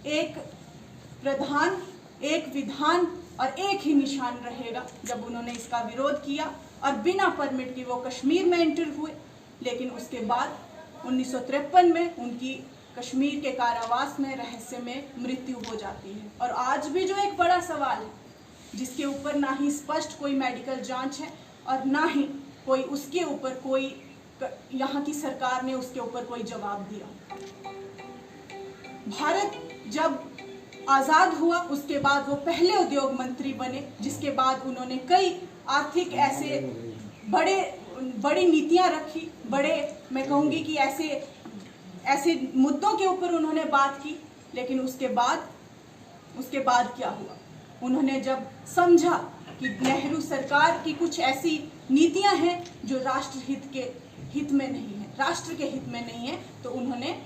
एक प्रधान, एक विधान और एक ही निशान रहेगा जब उन्होंने इसका विरोध किया और बिना परमिट के वो कश्मीर में एंटर हुए। लेकिन उसके बाद 1953 में उनकी कश्मीर के कारावास में रहस्य में मृत्यु हो जाती है। और आज भी जो एक बड़ा सवाल है, जिसके ऊपर ना ही स्पष्ट कोई मेडिकल जांच है और ना ही कोई उसके ऊपर कोई यहाँ की सरकार ने उसके ऊपर कोई जवाब दिया। भारत जब आज़ाद हुआ उसके बाद वो पहले उद्योग मंत्री बने, जिसके बाद उन्होंने कई आर्थिक ऐसे बड़ी नीतियां रखी, मैं कहूँगी कि ऐसे मुद्दों के ऊपर उन्होंने बात की। लेकिन उसके बाद क्या हुआ? उन्होंने जब समझा कि नेहरू सरकार की कुछ ऐसी नीतियां हैं जो राष्ट्र के हित में नहीं है, तो उन्होंने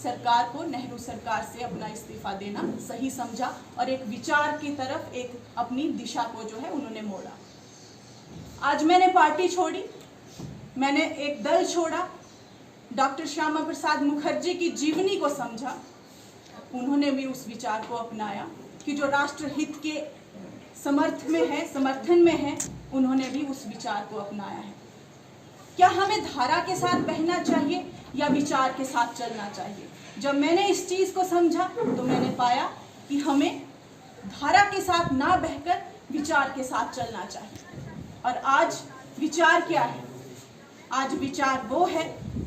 सरकार को, नेहरू सरकार से अपना इस्तीफा देना सही समझा और एक विचार की तरफ एक अपनी दिशा को जो है उन्होंने मोड़ा। आज मैंने पार्टी छोड़ी, मैंने एक दल छोड़ा, डॉक्टर श्यामा प्रसाद मुखर्जी की जीवनी को समझा। उन्होंने भी उस विचार को अपनाया कि जो राष्ट्र हित के समर्थन में है, उन्होंने भी उस विचार को अपनाया है। क्या हमें धारा के साथ बहना चाहिए या विचार के साथ चलना चाहिए? जब मैंने इस चीज को समझा तो मैंने पाया कि हमें धारा के साथ ना बहकर विचार के साथ चलना चाहिए। और आज विचार क्या है? आज विचार वो है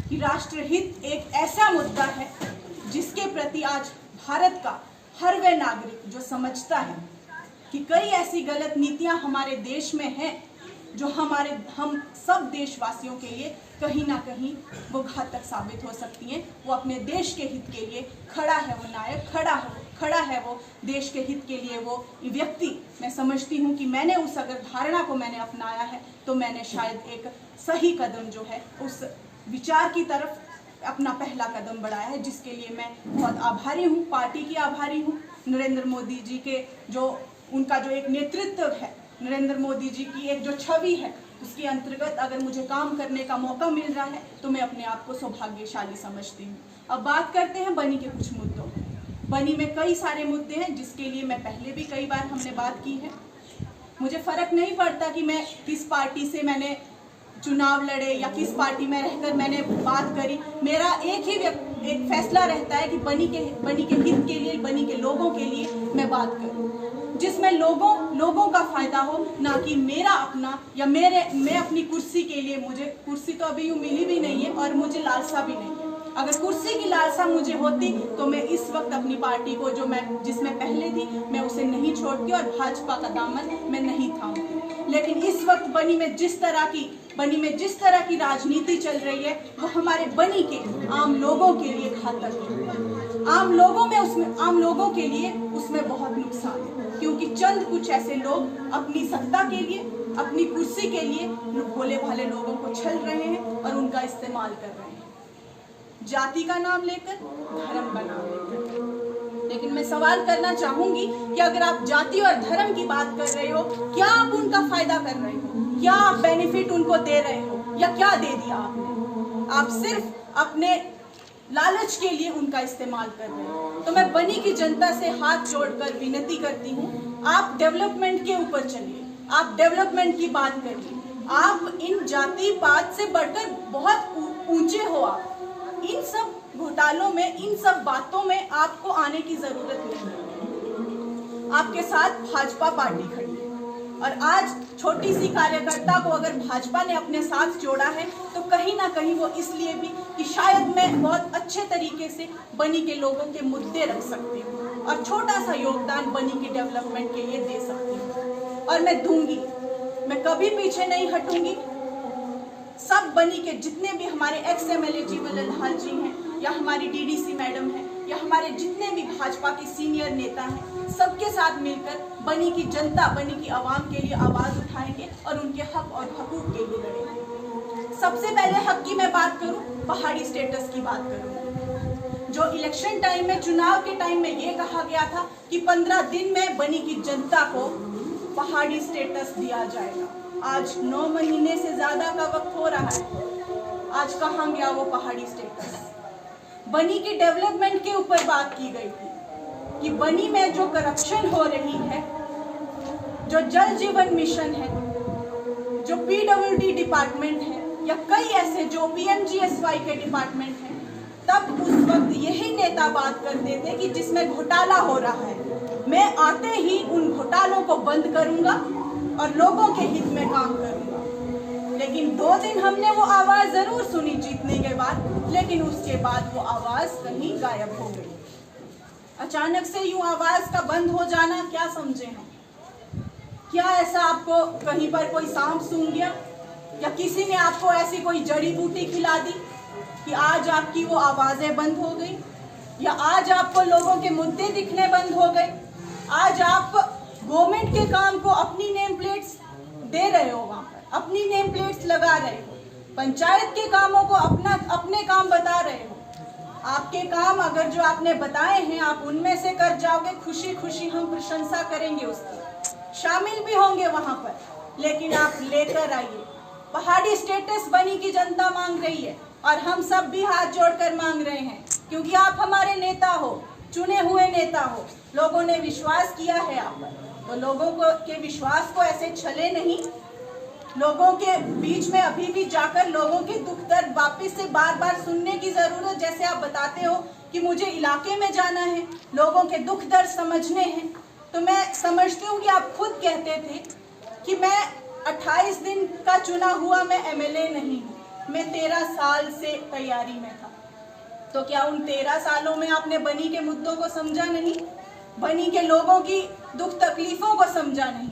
कि राष्ट्रहित एक ऐसा मुद्दा है जिसके प्रति आज भारत का हर वह नागरिक जो समझता है कि कई ऐसी गलत नीतियां हमारे देश में हैं जो हम सब देशवासियों के लिए कहीं ना कहीं वो घातक साबित हो सकती हैं। वो अपने देश के हित के लिए खड़ा है, वो नायक खड़ा है वो देश के हित के लिए वो व्यक्ति। मैं समझती हूँ कि मैंने उस अगर धारणा को मैंने अपनाया है तो मैंने शायद एक सही कदम जो है उस विचार की तरफ अपना पहला कदम बढ़ाया है, जिसके लिए मैं बहुत आभारी हूँ, पार्टी की आभारी हूँ। नरेंद्र मोदी जी के उनका जो एक नेतृत्व है, नरेंद्र मोदी जी की एक जो छवि है, उसके अंतर्गत अगर मुझे काम करने का मौका मिल रहा है तो मैं अपने आप को सौभाग्यशाली समझती हूँ। अब बात करते हैं बनी के कुछ मुद्दों। बनी में कई सारे मुद्दे हैं जिसके लिए मैं पहले भी कई बार हमने बात की है। मुझे फर्क नहीं पड़ता कि मैं किस पार्टी से मैंने चुनाव लड़े या किस पार्टी में रहकर मैंने बात करी। मेरा एक फैसला रहता है कि बनी के हित के लिए, बनी के लोगों के लिए मैं बात करूं, जिसमें लोगों का फायदा हो, ना कि मेरा अपना या मैं अपनी कुर्सी के लिए। मुझे कुर्सी तो अभी यूं मिली भी नहीं है और मुझे लालसा भी नहीं है। अगर कुर्सी की लालसा मुझे होती तो मैं इस वक्त अपनी पार्टी को जिसमें पहले थी मैं उसे नहीं छोड़ती और भाजपा का दामन मैं नहीं थामती। लेकिन इस वक्त बनी में जिस तरह की राजनीति चल रही है वो हमारे बनी के आम लोगों के लिए घातक है। आम लोगों के लिए उसमें बहुत नुकसान है, क्योंकि चंद कुछ ऐसे लोग अपनी सत्ता के लिए, अपनी कुर्सी के लिए भोले भाले लोगों को छल रहे हैं और उनका इस्तेमाल कर रहे हैं, जाति का नाम लेकर, धर्म का नाम लेकर। लेकिन मैं सवाल करना चाहूंगी कि अगर आप जाति और धर्म की बात कर रहे हो, क्या आप उनका फायदा कर रहे हो? क्या आप बेनिफिट उनको दे रहे हो या क्या दे दिया आपने? आप सिर्फ अपने लालच के लिए उनका इस्तेमाल कर रहे हो। तो मैं बनी की जनता से हाथ जोड़कर विनती करती हूँ, आप डेवलपमेंट के ऊपर चलिए, आप डेवलपमेंट की बात करिए। आप इन जाति पात से बढ़कर बहुत ऊंचे हो। आप इन सब घोटालों में, इन सब बातों में आपको आने की जरूरत नहीं है। आपके साथ भाजपा पार्टी खड़ी है और आज छोटी सी कार्यकर्ता को अगर भाजपा ने अपने साथ जोड़ा है तो कहीं ना कहीं वो इसलिए भी कि शायद मैं बहुत अच्छे तरीके से बनी के लोगों के मुद्दे रख सकती हूँ और छोटा सा योगदान बनी के डेवलपमेंट के लिए दे सकती हूँ। और मैं दूंगी, मैं कभी पीछे नहीं हटूंगी। सब बनी के जितने भी हमारे एक्स एमएलए जीवनलाल जी हैं या हमारी डीडीसी मैडम हैं या हमारे जितने भी भाजपा के सीनियर नेता हैं, सबके साथ मिलकर बनी की जनता, बनी की आवाम के लिए आवाज उठाएंगे और उनके हक और हकूक के लिए लड़ेंगे। सबसे पहले हक की मैं बात करूं, पहाड़ी स्टेटस की बात करूं। जो इलेक्शन टाइम में, चुनाव के टाइम में ये कहा गया था कि 15 दिन में बनी की जनता को पहाड़ी स्टेटस दिया जाएगा। आज 9 महीने से ज्यादा का वक्त हो रहा है, आज कहाँ गया वो पहाड़ी स्टेटस? बनी की डेवलपमेंट के ऊपर बात की गई थी, कि बनी में जो करप्शन हो रही है, जो जल जीवन मिशन है, जो पीडब्ल्यूडी डिपार्टमेंट है, या कई ऐसे जो पीएमजीएसवाई के डिपार्टमेंट हैं, तब उस वक्त यही नेता बात करते थे कि जिसमें घोटाला हो रहा है, मैं आते ही उन घोटालों को बंद करूंगा और लोगों के हित में काम करूंगा। लेकिन 2 दिन हमने वो आवाज़ ज़रूर सुनी जीतने के बाद, लेकिन उसके बाद वो आवाज़ कहीं गायब हो गई। अचानक से यूँ आवाज़ का बंद हो जाना क्या समझे हम? क्या ऐसा आपको कहीं पर कोई सांप सूंघ गया, या किसी ने आपको ऐसी कोई जड़ी बूटी खिला दी कि आज आपकी वो आवाज़ें बंद हो गई, या आज आपको लोगों के मुद्दे दिखने बंद हो गए? आज आप गवर्नमेंट के काम को अपनी नेम प्लेट्स दे रहे हो, वहाँ पर अपनी नेम प्लेट्स लगा रहे हो, पंचायत के कामों को अपने काम बता रहे हो। आपके काम अगर जो आपने बताए हैं आप उनमें से कर जाओगे, खुशी खुशी हम प्रशंसा करेंगे, उसकी शामिल भी होंगे वहाँ पर। लेकिन आप लेकर आइए, पहाड़ी स्टेटस बनी की जनता मांग रही है और हम सब भी हाथ जोड़कर मांग रहे हैं, क्योंकि आप हमारे नेता हो, चुने हुए नेता हो, लोगों ने विश्वास किया है आप पर, तो लोगों के विश्वास को ऐसे छले नहीं। लोगों के बीच में अभी भी जाकर लोगों के दुख दर्द वापस से बार बार सुनने की ज़रूरत, जैसे आप बताते हो कि मुझे इलाके में जाना है, लोगों के दुख दर्द समझने हैं, तो मैं समझती हूँ कि आप खुद कहते थे कि मैं 28 दिन का चुना हुआ मैं एमएलए नहीं हूँ, मैं 13 साल से तैयारी में था। तो क्या उन 13 सालों में आपने बनी के मुद्दों को समझा नहीं? बनी के लोगों की दुख तकलीफों को समझा नहीं?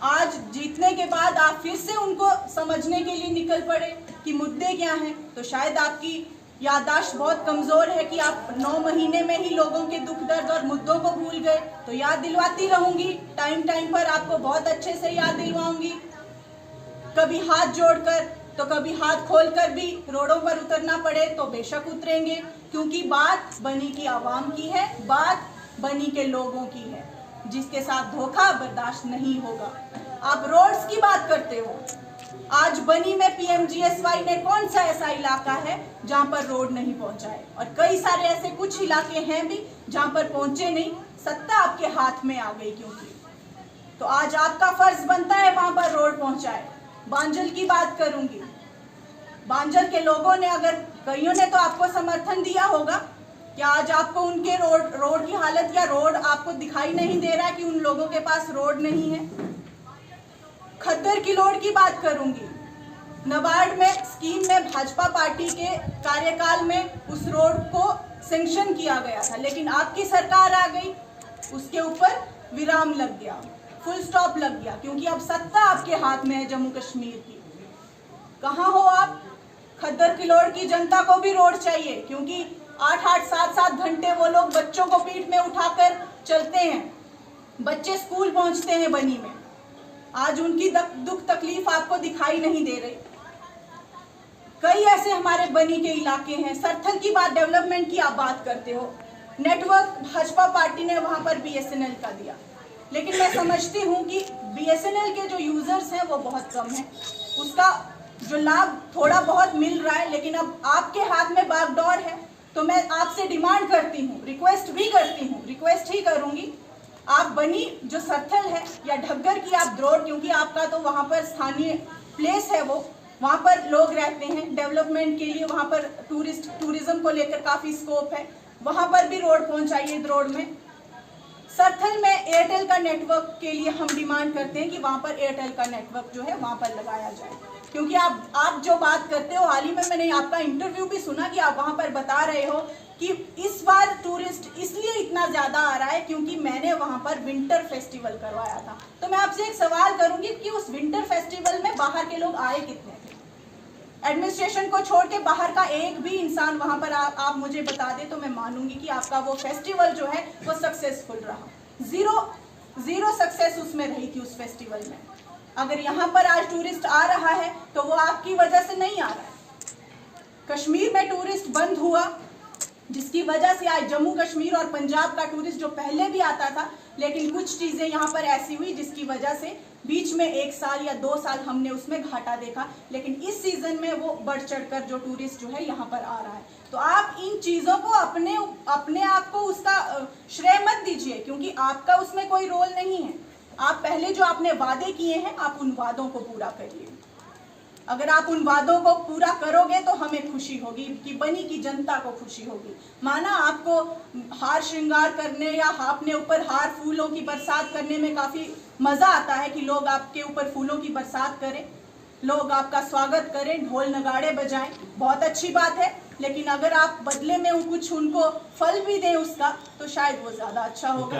आज जीतने के बाद आप फिर से उनको समझने के लिए निकल पड़े कि मुद्दे क्या हैं। तो शायद आपकी याददाश्त बहुत कमज़ोर है कि आप 9 महीने में ही लोगों के दुख दर्द और मुद्दों को भूल गए। तो याद दिलवाती रहूंगी, टाइम टाइम पर आपको बहुत अच्छे से याद दिलवाऊंगी, कभी हाथ जोड़कर तो कभी हाथ खोलकर भी रोडों पर उतरना पड़े तो बेशक उतरेंगे, क्योंकि बात बनी की आवाम की है, बात बनी के लोगों की है, जिसके साथ धोखा बर्दाश्त नहीं होगा। आप रोड्स की बात करते हो, आज बनी में पीएमजीएसवाई ने कौन सा ऐसा इलाका है जहां पर रोड नहीं पहुंचा है? और कई सारे ऐसे कुछ इलाके हैं भी जहां पर पहुंचे नहीं, सत्ता आपके हाथ में आ गई क्योंकि। तो आज आपका फर्ज बनता है वहां पर रोड पहुंचाए। बांजल की बात करूंगी, बांजल के लोगों ने, अगर कईयों ने तो आपको समर्थन दिया होगा, क्या आज आपको उनके रोड की हालत या रोड आपको दिखाई नहीं दे रहा है कि उन लोगों के पास रोड नहीं है? खद्दर की रोड की बात करूंगी, नाबार्ड में स्कीम में भाजपा पार्टी के कार्यकाल में उस रोड को सैंक्शन किया गया था, लेकिन आपकी सरकार आ गई, उसके ऊपर विराम लग गया, फुल स्टॉप लग गया, क्योंकि अब सत्ता आपके हाथ में है जम्मू कश्मीर की। कहाँ हो आप? खद्दर किलोड़ की जनता को भी रोड चाहिए, क्योंकि 8-8, 7-7 घंटे वो लोग बच्चों को पीठ में उठाकर चलते हैं, बच्चे स्कूल पहुंचते हैं बनी में। आज उनकी दुख तकलीफ आपको दिखाई नहीं दे रही। कई ऐसे हमारे बनी के इलाके हैं। सरथल की बात, डेवलपमेंट की आप बात करते हो, नेटवर्क भाजपा पार्टी ने वहां पर बीएसएनएल का दिया, लेकिन मैं समझती हूँ कि बीएसएनएल के जो यूजर्स हैं वो बहुत कम हैं, उसका जो लाभ थोड़ा बहुत मिल रहा है, लेकिन अब आपके हाथ में बागडोर है। तो मैं आपसे डिमांड करती हूँ, रिक्वेस्ट भी करती हूँ, रिक्वेस्ट ही करूँगी, आप बनी जो सरथल है या ढग्गर की आप द्रोड़, क्योंकि आपका तो वहाँ पर स्थानीय प्लेस है, वो वहाँ पर लोग रहते हैं, डेवलपमेंट के लिए वहाँ पर टूरिज्म को लेकर काफ़ी स्कोप है, वहाँ पर भी रोड पहुँचाइए द्रोड़ में। सरथल में एयरटेल का नेटवर्क के लिए हम डिमांड करते हैं कि वहाँ पर एयरटेल का नेटवर्क जो है वहाँ पर लगाया जाए, क्योंकि आप जो बात करते हो, हाल ही में मैंने आपका इंटरव्यू भी सुना कि आप वहाँ पर बता रहे हो कि इस बार टूरिस्ट इसलिए इतना ज़्यादा आ रहा है क्योंकि मैंने वहाँ पर विंटर फेस्टिवल करवाया था। तो मैं आपसे एक सवाल करूँगी कि उस विंटर फेस्टिवल में बाहर के लोग आए कितने थे? एडमिनिस्ट्रेशन को छोड़ के बाहर का एक भी इंसान वहाँ पर आप मुझे बता दें तो मैं मानूंगी कि आपका वो फेस्टिवल जो है वो सक्सेसफुल रहा। ज़ीरो सक्सेस उसमें रही थी उस फेस्टिवल में। अगर यहाँ पर आज टूरिस्ट आ रहा है तो वो आपकी वजह से नहीं आ रहा है। कश्मीर में टूरिस्ट बंद हुआ, जिसकी वजह से आज जम्मू कश्मीर और पंजाब का टूरिस्ट जो पहले भी आता था, लेकिन कुछ चीज़ें यहाँ पर ऐसी हुई जिसकी वजह से बीच में 1 साल या 2 साल हमने उसमें घाटा देखा, लेकिन इस सीज़न में वो बढ़ चढ़कर जो टूरिस्ट जो है यहाँ पर आ रहा है। तो आप इन चीज़ों को अपने आप को उसका श्रेय मत कीजिए, क्योंकि आपका उसमें कोई रोल नहीं है। आप पहले जो आपने वादे किए हैं, आप उन वादों को पूरा करिए। अगर आप उन वादों को पूरा करोगे तो हमें खुशी होगी कि बनी की जनता को खुशी होगी। माना आपको हार श्रृंगार करने या अपने ऊपर हार फूलों की बरसात करने में काफ़ी मज़ा आता है कि लोग आपके ऊपर फूलों की बरसात करें, लोग आपका स्वागत करें, ढोल नगाड़े बजाएं, बहुत अच्छी बात है। लेकिन अगर आप बदले में कुछ उनको फल भी दें उसका, तो शायद वो ज़्यादा अच्छा होगा।